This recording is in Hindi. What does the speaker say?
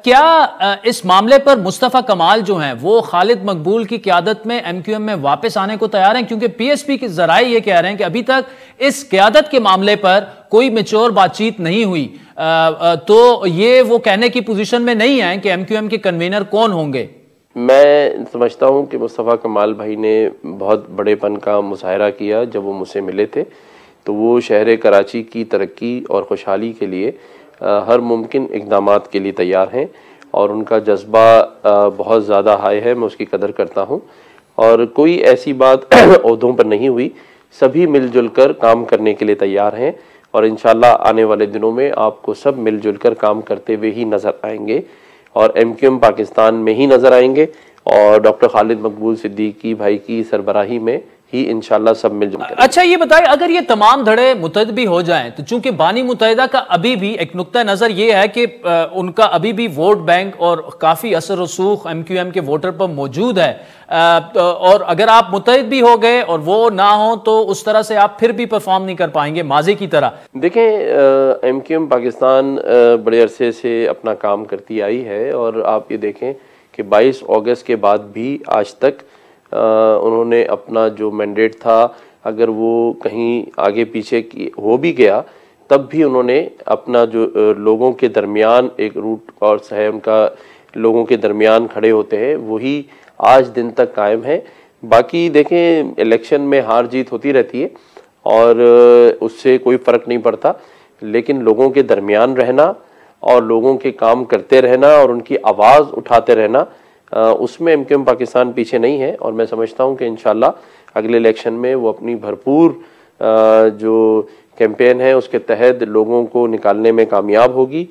क्या इस मामले पर मुस्तफा कमाल जो हैं वो खालिद मकबूल की क़यादत में एमक्यूएम में वापस आने को तैयार हैं? क्योंकि पीएसपी के जराए ये कह रहे हैं कि अभी तक इस क़यादत के मामले पर कोई मैच्योर बातचीत नहीं हुई, तो ये वो कहने की पोजीशन में नहीं है कि एमक्यूएम के कन्वीनर कौन होंगे। मैं समझता हूं कि मुस्तफ़ा कमाल भाई ने बहुत बड़ेपन का मुजाहरा किया जब वो मुझसे मिले थे। तो वो शहर कराची की तरक्की और खुशहाली के लिए हर मुमकिन इक़दामात के लिए तैयार हैं और उनका जज्बा बहुत ज़्यादा हाई है, मैं उसकी कदर करता हूं। और कोई ऐसी बात ओहदों पर नहीं हुई, सभी मिलजुल कर काम करने के लिए तैयार हैं और इंशाअल्लाह आने वाले दिनों में आपको सब मिलजुल कर काम करते हुए ही नज़र आएंगे और एमक्यूएम पाकिस्तान में ही नज़र आएंगे और डॉक्टर खालिद मकबूल सिद्दीकी भाई की सरबराही में ही इंशाल्लाह सब मिलजुल कर। अच्छा ये बताएं, अगर ये तमाम धड़े मुतहद भी हो जाएं तो चूंकि बानी मुत्तहिदा का अभी भी एक नुक्ता नज़र ये है कि उनका अभी भी वोट बैंक और काफ़ी असर रसूख एमक्यूएम के वोटर पर मौजूद है, और अगर आप मुत्तहिद भी हो गए और वो ना हो तो उस तरह से आप फिर भी परफॉर्म नहीं कर पाएंगे माजी की तरह। देखें, एमक्यूएम पाकिस्तान बड़े अरसे से अपना काम करती आई है और आप ये देखें कि 22 अगस्त के बाद भी आज तक उन्होंने अपना जो मैंडेट था, अगर वो कहीं आगे पीछे की हो भी गया तब भी उन्होंने अपना जो लोगों के दरमियान एक रूट कॉर्स है उनका, लोगों के दरमियान खड़े होते हैं, वही आज दिन तक कायम है। बाकी देखें, इलेक्शन में हार जीत होती रहती है और उससे कोई फ़र्क नहीं पड़ता, लेकिन लोगों के दरमियान रहना और लोगों के काम करते रहना और उनकी आवाज़ उठाते रहना, उसमें एमक्यूएम पाकिस्तान पीछे नहीं है। और मैं समझता हूं कि इंशाल्लाह अगले इलेक्शन में वो अपनी भरपूर जो कैंपेन है उसके तहत लोगों को निकालने में कामयाब होगी।